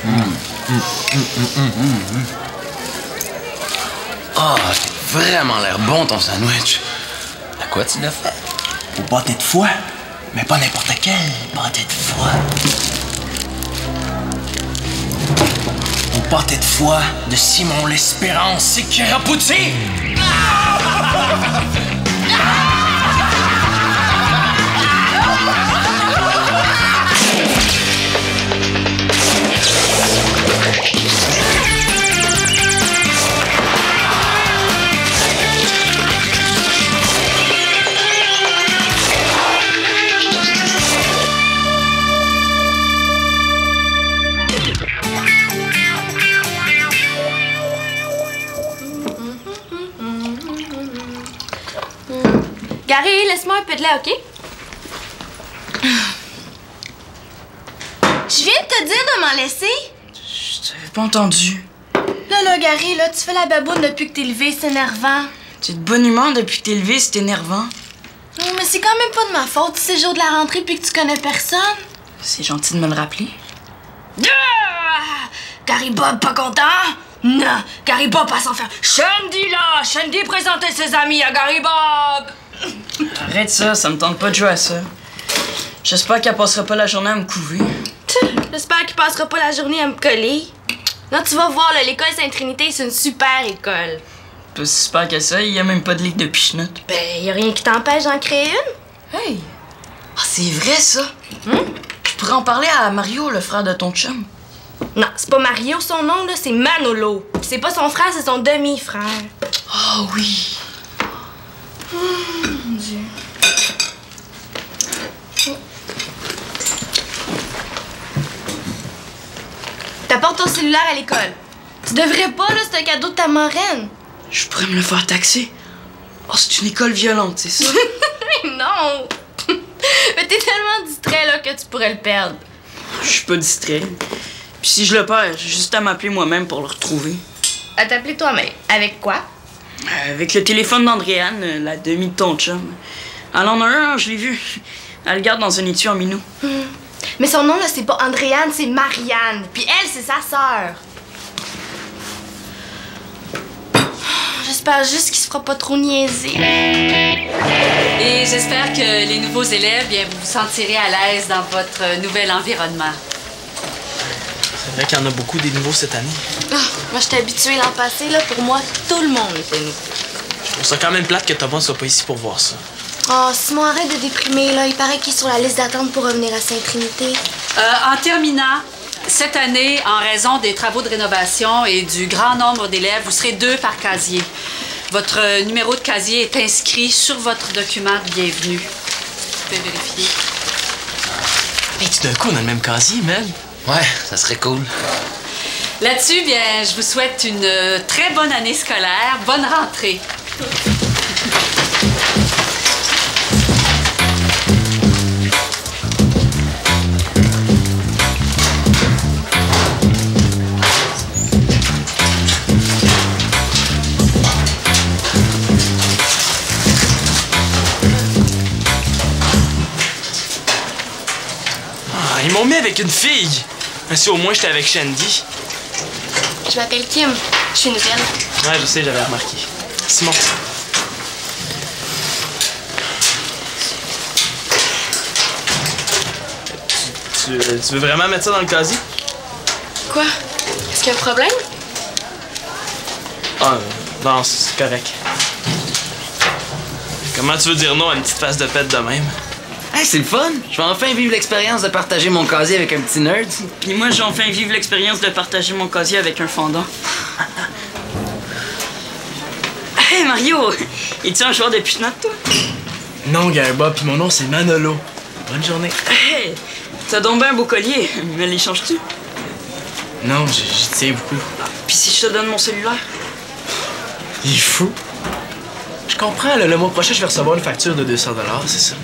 Oh, t'as vraiment l'air bon ton sandwich. À quoi tu l'as fait? Au pâté de foie. Mais pas n'importe quel pâté de foie. Au pâté de foie de Simon l'Espérance et Kiraputi! Gary, laisse-moi un peu de lait, OK? Je viens de te dire de m'en laisser. Je t'avais pas entendu. Là, Gary, là, tu fais la baboune depuis que t'es levé, c'est énervant. Tu es de bonne humeur depuis que t'es levé, c'est énervant. Non, mais c'est quand même pas de ma faute si c'est le jour de la rentrée puis que tu connais personne. C'est gentil de me le rappeler. Ah! Gary Bob pas content? Non, Gary Bob va s'en faire. Shandy, là! Shandy présentait ses amis à Gary Bob! Arrête ça me tente pas de jouer à ça. J'espère qu'elle passera pas la journée à me couver. J'espère qu'il passera pas la journée à me coller. Là, tu vas voir, l'école Sainte-Trinité, c'est une super école. Pas si super que ça, il y a même pas de ligue de pichenotte. Ben, y a rien qui t'empêche d'en créer une. Hey! Ah, c'est vrai ça! Je pourrais en parler à Mario, le frère de ton chum. Non, c'est pas Mario son nom, là, c'est Manolo. Pis c'est pas son frère, c'est son demi-frère. Oh oui! Oh, mon Dieu. T'apportes ton cellulaire à l'école. Tu devrais pas, là, c'est un cadeau de ta marraine. Je pourrais me le faire taxer. Oh, c'est une école violente, c'est ça? Non! Mais t'es tellement distrait, là, que tu pourrais le perdre. Je suis pas distrait. Puis si je le perds, j'ai juste à m'appeler moi-même pour le retrouver. À t'appeler toi-même. Avec quoi? Avec le téléphone d'Andréane, la demi de ton chum. Elle en a un, je l'ai vu. Elle le garde dans un étui en minou. Mais son nom, là, c'est pas Andréane, c'est Marianne. Puis elle, c'est sa sœur. J'espère juste qu'il se fera pas trop niaiser. Et j'espère que les nouveaux élèves, bien, vous vous sentirez à l'aise dans votre nouvel environnement. C'est vrai qu'il y en a beaucoup des nouveaux cette année. Oh, moi, j'étais habituée l'an passé, là. Pour moi, tout le monde était nouveau. Je trouve ça quand même plate que Thomas soit pas ici pour voir ça. Oh, Simon, arrête de déprimer, là. Il paraît qu'il est sur la liste d'attente pour revenir à Sainte-Trinité. En terminant, cette année, en raison des travaux de rénovation et du grand nombre d'élèves, vous serez 2 par casier. Votre numéro de casier est inscrit sur votre document de bienvenue. Vous pouvez vérifier. Hey, tout d'un coup, on a le même casier, man. Ouais, ça serait cool. Là-dessus, bien, je vous souhaite une très bonne année scolaire. Bonne rentrée. Ils m'ont mis avec une fille. Si au moins j'étais avec Shandy. Je m'appelle Kim. Je suis nouvelle. Ouais, je sais, j'avais remarqué. Simon. Tu veux vraiment mettre ça dans le casier? Quoi? Est-ce qu'il y a un problème? Ah, non, c'est correct. Comment tu veux dire non à une petite face de pète de même? Hey, c'est le fun! Je vais enfin vivre l'expérience de partager mon casier avec un petit nerd. Puis moi, j'ai enfin vivre l'expérience de partager mon casier avec un fendant. Hey Mario! Es-tu un joueur de pichenotte, toi? Non, Gary Bob, puis mon nom c'est Manolo. Bonne journée. Hey! T'as donc bien un beau collier. Me l'échanges-tu? Non, j'y tiens beaucoup. Puis si je te donne mon cellulaire? Il est fou. Je comprends, là, le mois prochain, je vais recevoir une facture de 200 $, c'est ça?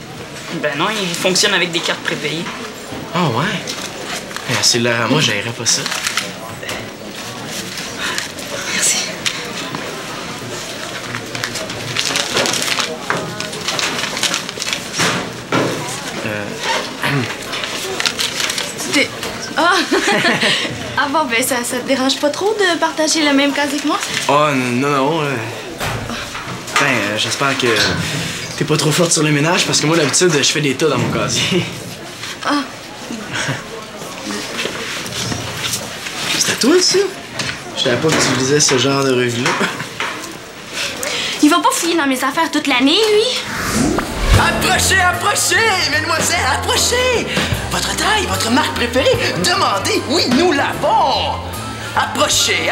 Ben non, il fonctionne avec des cartes prépayées. Ah ouais? Un cellulaire à moi, j'aimerais pas ça. Merci. Ah! Ah bon, ben ça te dérange pas trop de partager le même casier que moi? Oh, non. J'espère que t'es pas trop forte sur le ménage parce que moi, d'habitude, je fais des tas dans mon casier. Ah. C'est à toi, ça? Je savais pas que tu lisais ce genre de revue-là. Il va pas fouiller dans mes affaires toute l'année, lui? Approchez, mesdemoiselles, approchez! Votre taille, votre marque préférée, demandez, oui, nous l'avons! Approchez,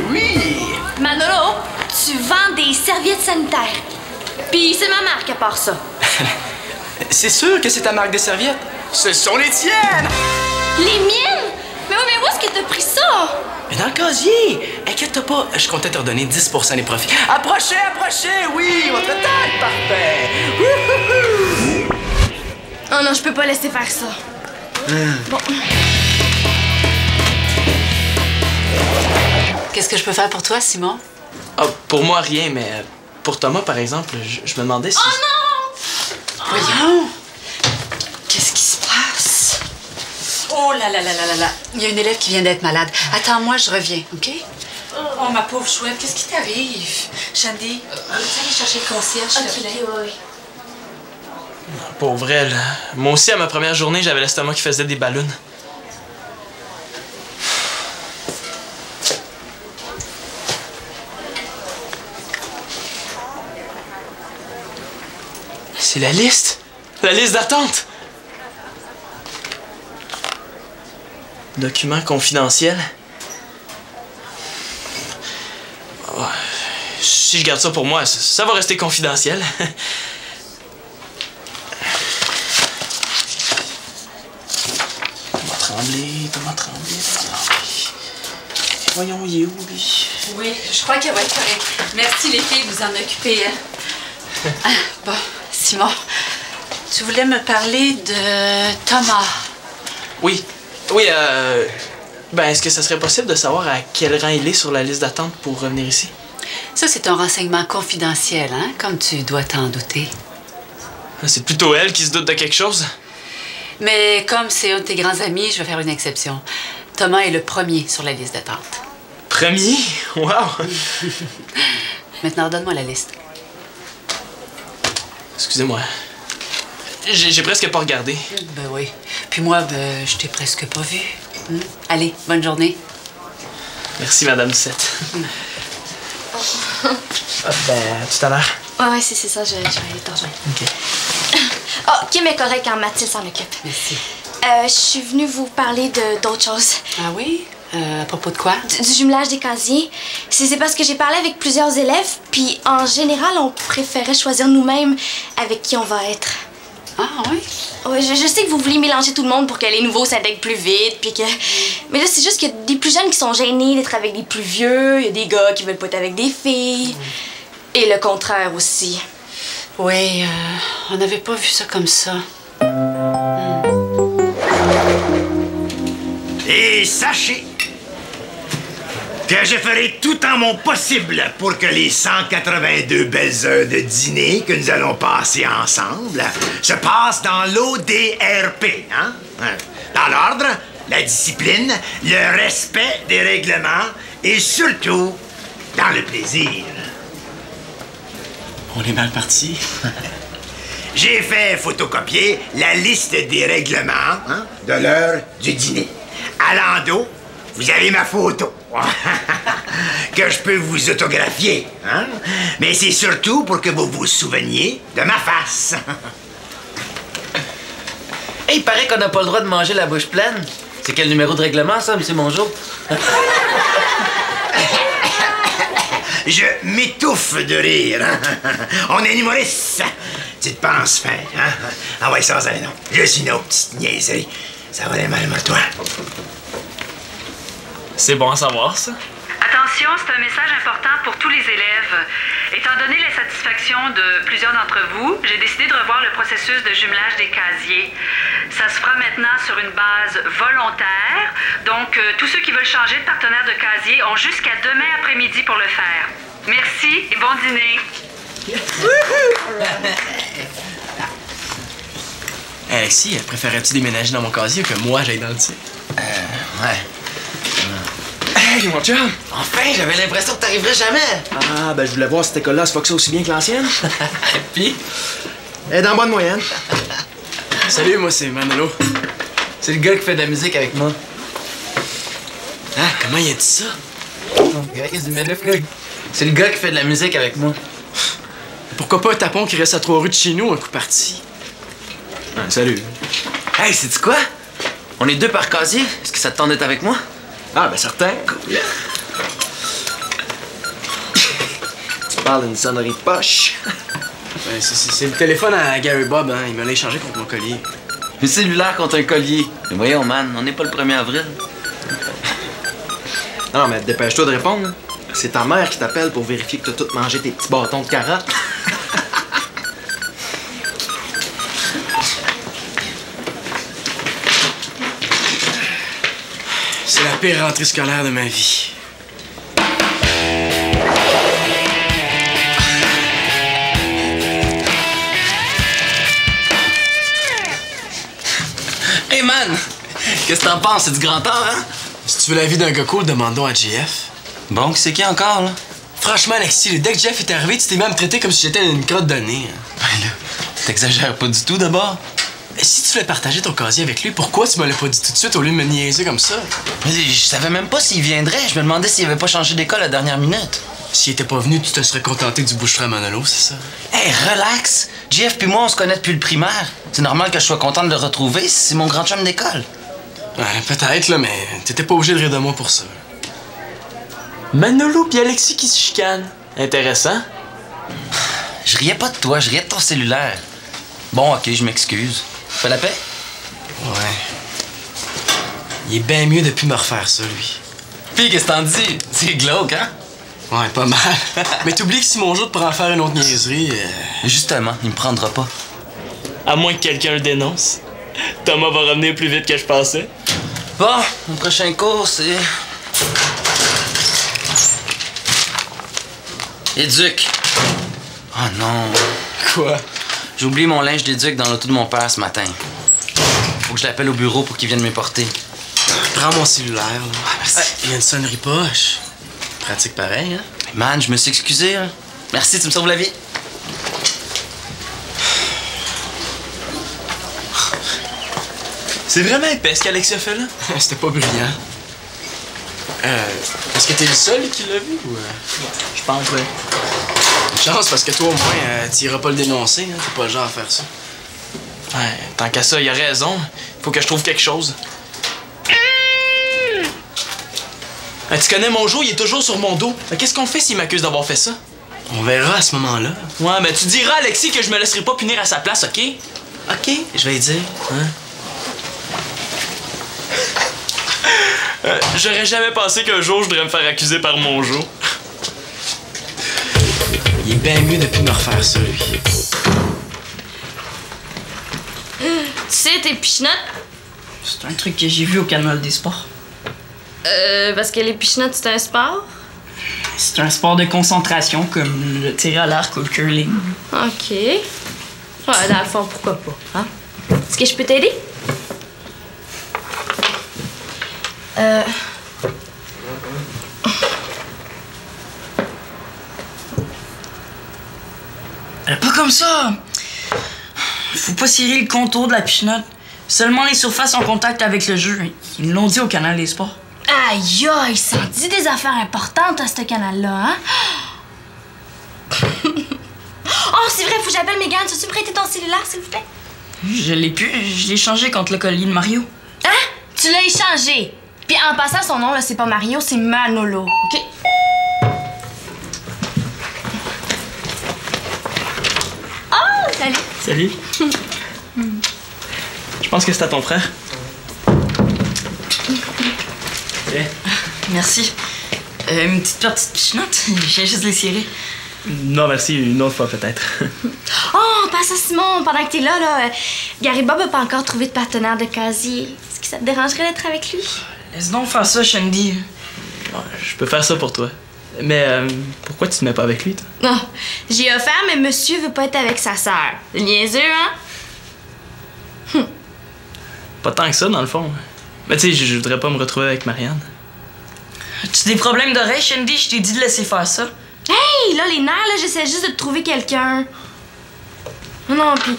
oui! Manolo, tu vends des serviettes sanitaires. Puis c'est ma marque à part ça. C'est sûr que c'est ta marque de serviettes. Ce sont les tiennes! Les miennes? Mais où est-ce que t'as pris ça? Mais dans le casier! Inquiète-toi pas, je comptais te redonner 10% des profits. Approchez, oui! Votre taille, parfait! Wouhou! Oh non, je peux pas laisser faire ça. Bon. Qu'est-ce que je peux faire pour toi, Simon? Ah, pour moi, rien, mais pour Thomas, par exemple, je me demandais si... Oh non! Voyons! Qu'est-ce qui se passe? Oh là là là là là là! Il y a une élève qui vient d'être malade. Attends-moi, je reviens, OK? Oh, ma pauvre chouette, qu'est-ce qui t'arrive? Shandy, veux-tu aller chercher le concierge, s'il te plaît? Oui. Pauvre elle. Moi aussi, à ma première journée, j'avais l'estomac qui faisait des ballons. C'est la liste! La liste d'attente! Document confidentiel. Oh, si je garde ça pour moi, ça va rester confidentiel. Thomas Tremblay. Voyons, il est où, lui? Oui, je crois qu'elle va être correcte. Merci, les filles, vous en occupez. Ah, bon, Simon, tu voulais me parler de Thomas. Oui, ben, est-ce que ça serait possible de savoir à quel rang il est sur la liste d'attente pour revenir ici? Ça, c'est un renseignement confidentiel, hein, comme tu dois t'en douter. C'est plutôt elle qui se doute de quelque chose. Mais comme c'est un de tes grands amis, je vais faire une exception. Thomas est le premier sur la liste d'attente. Premier? Wow! Maintenant, donne-moi la liste. Excusez-moi. J'ai presque pas regardé. Ben oui. Puis moi, ben, je t'ai presque pas vu. Allez, bonne journée. Merci, Madame Doucette. Ben, à tout à l'heure. Ouais, c'est ça, je vais aller t'en rejoindre. OK. Oh, Kim est correct quand Mathilde s'en occupe. Merci. Je suis venue vous parler d'autre chose. Ah oui? À propos de quoi? Du jumelage des casiers. C'est parce que j'ai parlé avec plusieurs élèves, puis en général, on préférait choisir nous-mêmes avec qui on va être. Ah oui? Ouais, je sais que vous voulez mélanger tout le monde pour que les nouveaux s'intègrent plus vite, puis que... Mais là, c'est juste qu'il y a des plus jeunes qui sont gênés d'être avec des plus vieux, il y a des gars qui veulent pas être avec des filles, et le contraire aussi. Oui, on n'avait pas vu ça comme ça. Et sachez que je ferai tout en mon possible pour que les 182 belles heures de dîner que nous allons passer ensemble se passent dans l'ODRP, hein? Dans l'ordre, la discipline, le respect des règlements et surtout dans le plaisir. On est mal parti. J'ai fait photocopier la liste des règlements, hein, de l'heure du dîner. À l'endos, vous avez ma photo. Que je peux vous autographier, hein? Mais c'est surtout pour que vous vous souveniez de ma face. Hey, il paraît qu'on n'a pas le droit de manger la bouche pleine. C'est quel numéro de règlement, ça, M. Mongeau? Je m'étouffe de rire. Hein? On est humoriste. Tu te penses fin, hein? Ah ouais, sans un nom. Juste une autre petite niaiserie. Ça va aller mal, toi. C'est bon à savoir, ça. Attention, c'est un message important pour tous les élèves. Étant donné l'insatisfaction de plusieurs d'entre vous, j'ai décidé de revoir le processus de jumelage des casiers. Ça se fera maintenant sur une base volontaire. Donc, tous ceux qui veulent changer de partenaire de casier ont jusqu'à demain après-midi pour le faire. Merci et bon dîner. Alexis, préférais-tu déménager dans mon casier ou que moi j'aille dans le tien? Ouais. Hey, mon chum! Enfin, j'avais l'impression que t'arriverais jamais. Ah, ben je voulais voir cette école-là se foxait aussi bien que l'ancienne. Puis? Elle est dans la bonne moyenne. Salut, moi c'est Manolo. C'est le gars qui fait de la musique avec moi. Ah, comment il a dit ça? C'est le gars qui fait de la musique avec moi. Pourquoi pas un tapon qui reste à 3 rues de chez nous, un coup parti? Ouais, salut. Hey, sais-tu quoi? On est 2 par casier. Est-ce que ça te tente d'être avec moi? Ah, ben certain. Cool. Tu parles d'une sonnerie de poche. Ben, c'est le téléphone à Gary Bob, hein. Il me l'a échangé contre mon collier. Un cellulaire contre un collier. Mais voyons, man, on n'est pas le 1er avril. Non, mais dépêche-toi de répondre. Là. C'est ta mère qui t'appelle pour vérifier que t'as tout mangé tes petits bâtons de carottes. C'est la pire rentrée scolaire de ma vie. Hey, man! Qu'est-ce que t'en penses? C'est du grand temps, hein? Si tu veux la vie d'un gars cool, demande-donc à JF. Bon, c'est qui encore, là? Franchement, Alexis, dès que Jeff est arrivé, tu t'es même traité comme si j'étais une crotte de nez. Hein. Ben là, t'exagères pas du tout, d'abord. Mais si tu voulais partager ton casier avec lui, pourquoi tu me l'as pas dit tout de suite au lieu de me niaiser comme ça? Mais je savais même pas s'il viendrait. Je me demandais s'il avait pas changé d'école à la dernière minute. S'il était pas venu, tu te serais contenté du bouche-frais à Manolo, c'est ça? Hey, relax! Jeff puis moi, on se connaît depuis le primaire. C'est normal que je sois content de le retrouver. C'est mon grand chum d'école. Ouais, peut-être, là, mais t'étais pas obligé de rire de moi pour ça. Manolo pis Alexis qui se chicanent. Intéressant. Je riais pas de toi, je riais de ton cellulaire. Bon, ok, je m'excuse. Fais la paix? Ouais. Il est bien mieux de plus me refaire ça, lui. Puis, qu'est-ce que t'en dis? C'est glauque, hein? Ouais, pas mal. Mais t'oublies que si mon jour te prend à faire une autre niaiserie... Justement, il me prendra pas. À moins que quelqu'un le dénonce. Thomas va revenir plus vite que je pensais. Bon, mon prochain cours, c'est... Éduc. Oh non. Quoi? J'ai oublié mon linge d'éduc dans l'auto de mon père ce matin. Faut que je l'appelle au bureau pour qu'il vienne m'éporter. Prends mon cellulaire, là. Ah, merci. Il y a une sonnerie poche. Pratique pareil, hein? Man, je me suis excusé, hein. Merci, tu me sauves la vie. C'est vraiment épais ce qu'Alexis a fait là? C'était pas brillant. Est-ce que t'es le seul qui l'a vu ou... Je pense, ouais. Une chance, parce que toi, au moins, t'iras pas le dénoncer, hein? T'es pas le genre à faire ça. Ouais, tant qu'à ça, il a raison. Faut que je trouve quelque chose. Tu connais mon jour, il est toujours sur mon dos. Qu'est-ce qu'on fait s'il m'accuse d'avoir fait ça? On verra à ce moment-là. Ouais, mais tu diras à Alexis que je me laisserai pas punir à sa place, OK? OK, je vais lui dire, hein? J'aurais jamais pensé qu'un jour je voudrais me faire accuser par mon jour. Il est bien mieux de plus me refaire ça, lui. Tu sais, tes pichenottes? C'est un truc que j'ai vu au canal des sports. Parce que les pichenottes, c'est un sport? C'est un sport de concentration comme le tir à l'arc ou le curling. OK. Ouais, dans le fond, pourquoi pas, hein? Est-ce que je peux t'aider? Pas comme ça! Faut pas cirer le contour de la pichenotte. Seulement les surfaces en contact avec le jeu. Ils l'ont dit au canal des sports. Aïe, aïe, ça dit des affaires importantes à ce canal-là, hein? Oh, c'est vrai, faut que j'appelle Megan. Tu veux me prêter ton cellulaire, s'il vous plaît? Je l'ai pu. Je l'ai changé contre le collier de Mario. Hein? Tu l'as échangé. Puis en passant, son nom, là, c'est pas Mario, c'est Manolo. OK? Oh, salut. Salut. Je pense que c'est à ton frère. Tiens. Merci. Une petite partie de pichenotte? Je viens juste les cirer. Non, merci, une autre fois peut-être. Oh, passe à Simon, pendant que t'es là, Gary Bob a pas encore trouvé de partenaire de casier. Est-ce que ça te dérangerait d'être avec lui? Laisse donc faire ça, Shandy. Je peux faire ça pour toi. Mais pourquoi tu te mets pas avec lui, toi? Non, j'ai offert, mais monsieur veut pas être avec sa sœur. Niaiseux, hein? Pas tant que ça, dans le fond. Ben, tu sais, je voudrais pas me retrouver avec Marianne. As-tu des problèmes d'oreille, Shandy? Je t'ai dit de laisser faire ça. Hey, là, les nerfs, là, j'essaie juste de te trouver quelqu'un. Non, pis...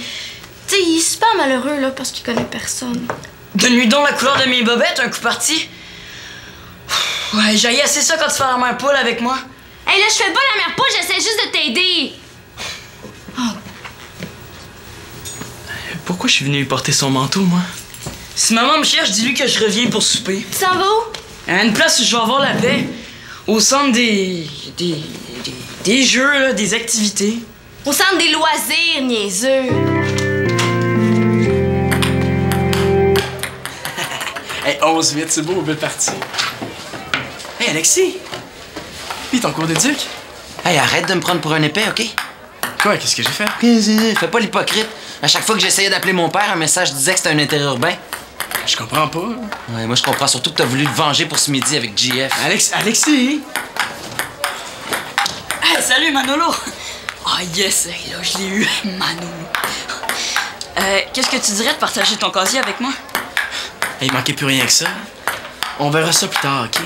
Tu sais, il est super malheureux, là, parce qu'il connaît personne. Donne-lui donc la couleur de mes bobettes, un coup parti. Ouais, j'ai assez ça quand tu fais la mère poule avec moi. Hey, là, je fais pas la mère poule, j'essaie juste de t'aider. Pourquoi je suis venu lui porter son manteau, moi? Si maman me cherche, dis-lui que je reviens pour souper. Tu s'en vas où? À une place où je vais avoir la paix. Au centre des jeux, là, des activités. Au centre des loisirs, niaiseux. Hey, 11-8, c'est beau, belle partie. Hey, Alexis! Pis ton cours d'éduc? Hey, arrête de me prendre pour un épais, OK? Quoi, qu'est-ce que j'ai fait? Fais pas l'hypocrite. À chaque fois que j'essayais d'appeler mon père, un message disait que c'était un interurbain. Je comprends pas. Ouais, moi, je comprends surtout que t'as voulu te venger pour ce midi avec JF. Alexis! Hey, salut, Manolo! Ah, yes, hey, là, je l'ai eu, Manolo. Qu'est-ce que tu dirais de partager ton casier avec moi? Hey, il manquait plus rien que ça. On verra ça plus tard, OK?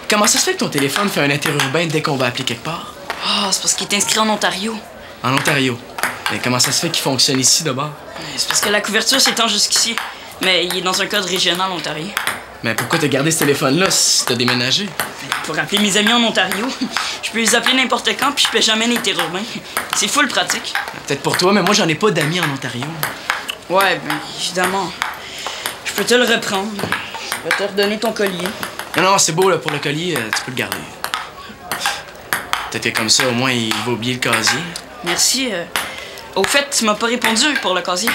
Comment ça se fait que ton téléphone fait un interurbain dès qu'on va appeler quelque part? Ah, c'est parce qu'il est inscrit en Ontario. En Ontario? Mais comment ça se fait qu'il fonctionne ici, d'abord? C'est parce que la couverture s'étend jusqu'ici. Mais il est dans un code régional ontarien. Mais pourquoi t'as gardé ce téléphone-là si t'as déménagé? Pour appeler mes amis en Ontario. Je peux les appeler n'importe quand, puis je paie jamais les interurbains. C'est full pratique. Peut-être pour toi, mais moi, j'en ai pas d'amis en Ontario. Ouais, ben, évidemment. Je peux te le reprendre. Je vais te redonner ton collier. Non, c'est beau, là, pour le collier, tu peux le garder. Peut-être que comme ça, au moins, il va oublier le casier. Merci. Au fait, tu m'as pas répondu pour le casier.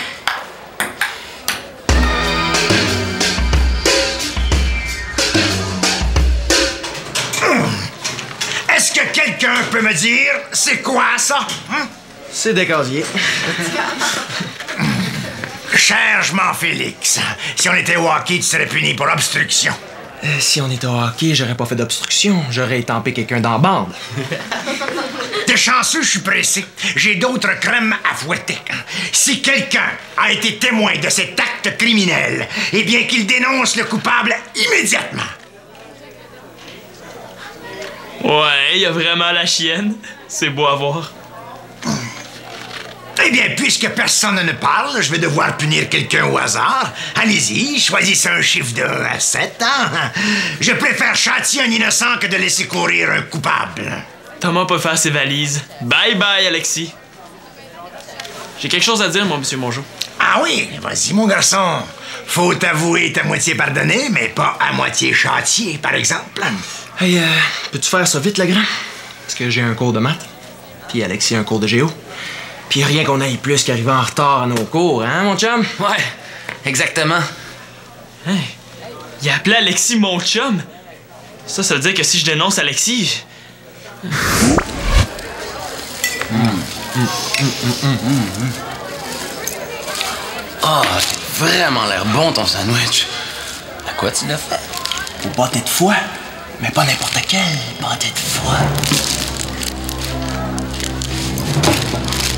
Est-ce que quelqu'un peut me dire c'est quoi ça? Hein? C'est des casiers. Cher je m'en Félix, si on était au hockey, tu serais puni pour obstruction. Si on était au hockey, j'aurais pas fait d'obstruction. J'aurais étampé quelqu'un dans la bande. T'es chanceux, je suis pressé. J'ai d'autres crèmes à fouetter. Si quelqu'un a été témoin de cet acte criminel, eh bien qu'il dénonce le coupable immédiatement. Ouais, il y a vraiment la chienne. C'est beau à voir. Eh bien, puisque personne ne parle, je vais devoir punir quelqu'un au hasard. Allez-y, choisissez un chiffre de 1 à 7. Hein? Je préfère châtier un innocent que de laisser courir un coupable. Thomas peut faire ses valises. Bye bye, Alexis. J'ai quelque chose à dire, moi, monsieur Mongeau. Ah oui, vas-y, mon garçon. Faut t'avouer être à moitié pardonné, mais pas à moitié châtié, par exemple. Hey, peux-tu faire ça vite, le grand? Parce que j'ai un cours de maths. Puis Alexis a un cours de géo. Puis rien qu'on aille plus qu'arriver en retard à nos cours, hein, mon chum? Ouais, exactement. Hey, il a appelé Alexis mon chum. Ça veut dire que si je dénonce Alexis... Ah, t'as vraiment l'air bon, ton sandwich. À quoi tu l'as fait? Au pâté de foie. Mais pas n'importe quel pâté de foie.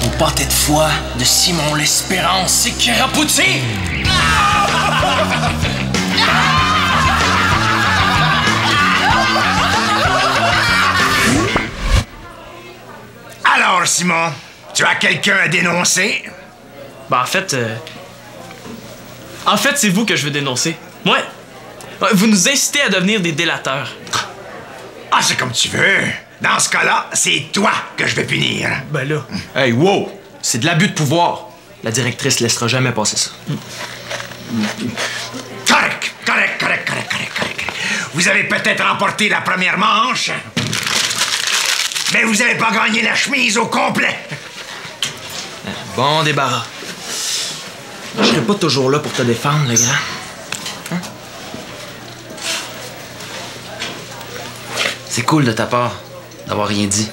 Au pâté de foie de Simon l'Espérance et Kiraputi! Alors, Simon, tu as quelqu'un à dénoncer? Ben, en fait, c'est vous que je veux dénoncer. Ouais. Vous nous incitez à devenir des délateurs. Ah, c'est comme tu veux. Dans ce cas-là, c'est toi que je vais punir. Ben là. Hey, wow! C'est de l'abus de pouvoir. La directrice laissera jamais passer ça. Correct. Vous avez peut-être remporté la première manche, mais vous n'avez pas gagné la chemise au complet. Bon débarras. Je serai pas toujours là pour te défendre, le grand. Hein? C'est cool de ta part d'avoir rien dit.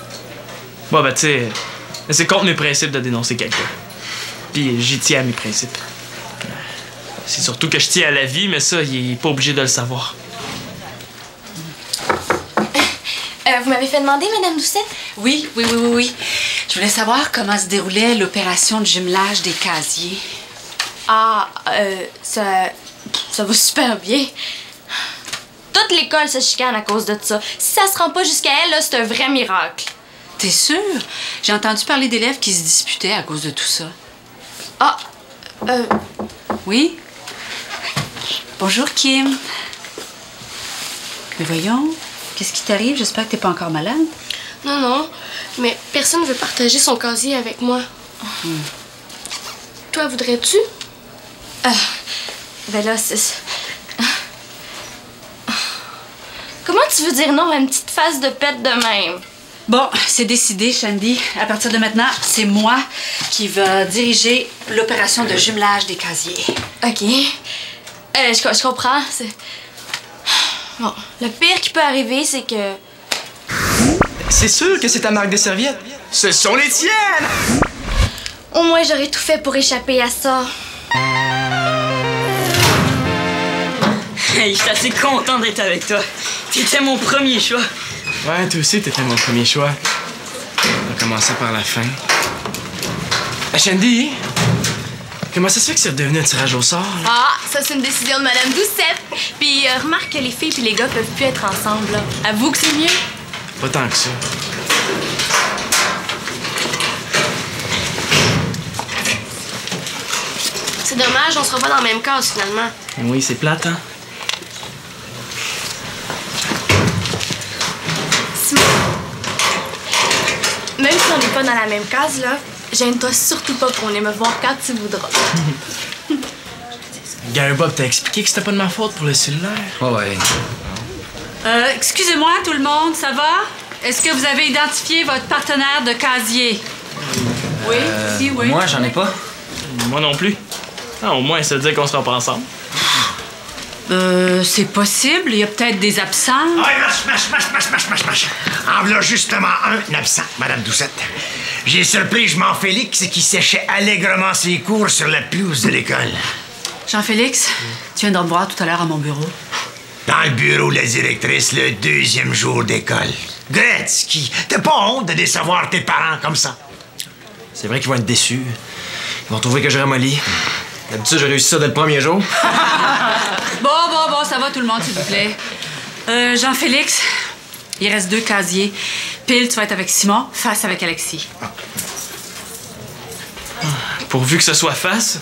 Bon, ben, tu sais, c'est contre mes principes de dénoncer quelqu'un. Puis j'y tiens à mes principes. C'est surtout que je tiens à la vie, mais ça, il est pas obligé de le savoir. Vous m'avez fait demander, Madame Doucette? Oui. Je voulais savoir comment se déroulait l'opération de jumelage des casiers. Ah, ça Ça va super bien. Toute l'école se chicane à cause de ça. Si ça se rend pas jusqu'à elle, là, c'est un vrai miracle. T'es sûre? J'ai entendu parler d'élèves qui se disputaient à cause de tout ça. Ah, Oui? Bonjour, Kim. Mais voyons, qu'est-ce qui t'arrive? J'espère que t'es pas encore malade. Non, non, mais personne ne veut partager son casier avec moi. Toi, voudrais-tu? Ben là, c'est... Comment tu veux dire non à une petite face de pète de même? Bon, c'est décidé, Shandy. À partir de maintenant, c'est moi qui va diriger l'opération de jumelage des casiers. OK. Je comprends. Bon, le pire qui peut arriver, c'est que... C'est sûr que c'est ta marque de serviettes. Ce sont les tiennes! Au moins, j'aurais tout fait pour échapper à ça. Hey, je suis assez content d'être avec toi. T'étais mon premier choix. Ouais, toi aussi, t'étais mon premier choix. On va commencer par la fin. Shandy, comment ça se fait que c'est redevenu un tirage au sort? Là? Ah, ça, c'est une décision de Madame Doucette. Puis remarque que les filles et les gars peuvent plus être ensemble, là. Avoue que c'est mieux? Pas tant que ça. C'est dommage, on sera pas dans la même case, finalement. Oui, c'est plate, hein? Même si on n'est pas dans la même case, là, gêne-toi surtout pas pour venir me voir quand tu voudras. Gary Bob t'a expliqué que c'était pas de ma faute pour le cellulaire? Ouais. Excusez-moi, tout le monde, ça va? Est-ce que vous avez identifié votre partenaire de casier? Oui, si, oui. Moi, j'en ai pas. Moi non plus. Ah, au moins, ça veut dire qu'on sera pas ensemble. C'est possible. Il y a peut-être des absents. Ah, marche. En voilà justement un absent, Madame Doucette. J'ai surpris Jean-Félix qui séchait allègrement ses cours sur la pelouse de l'école. Jean-Félix, tu viens de me voir tout à l'heure à mon bureau. Dans le bureau de la directrice, le 2e jour d'école. Gretzky, t'as pas honte de décevoir tes parents comme ça? C'est vrai qu'ils vont être déçus. Ils vont trouver que je ramollis. D'habitude, j'ai réussi ça dès le premier jour. Bon, ça va tout le monde, s'il vous plaît. Jean-Félix, il reste 2 casiers. Pile, tu vas être avec Simon, face avec Alexis. Pourvu que ce soit face.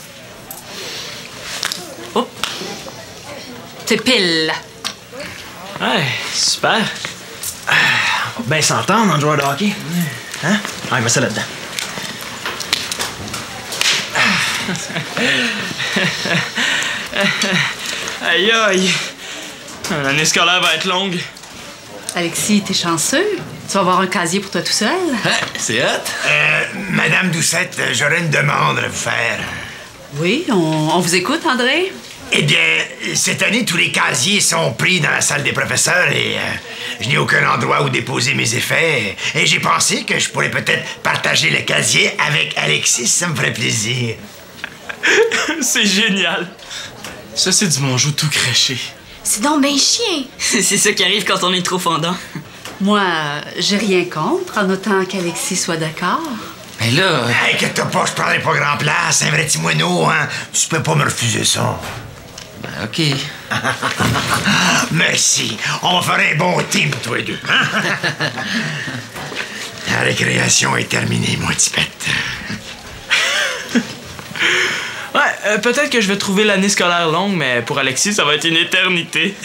Oh. C'est Pile. Ouais, super. On va bien s'entendre en joueur de hockey. Hein? Ah, mets ça là-dedans. Aïe aïe. L'année scolaire va être longue. Alexis, t'es chanceux. Tu vas avoir un casier pour toi tout seul. C'est hot. Madame Doucette, j'aurais une demande à vous faire. Oui, on vous écoute, André. Eh bien, cette année, tous les casiers sont pris dans la salle des professeurs et je n'ai aucun endroit où déposer mes effets. Et j'ai pensé que je pourrais peut-être partager le casier avec Alexis, ça me ferait plaisir. C'est génial. Ça, c'est du monjou tout craché. C'est donc ben chien. C'est ça qui arrive quand on est trop fondant. Moi, j'ai rien contre, en autant qu'Alexis soit d'accord. Mais là... Inquiète-toi pas, je prendrai pas grand place, un vrai petit moineau, hein. Tu peux pas me refuser ça. Ben, OK. Merci. On va faire un bon team, toi les deux. Hein? La récréation est terminée, mon petit pète. Ouais, peut-être que je vais trouver l'année scolaire longue, mais pour Alexis, ça va être une éternité.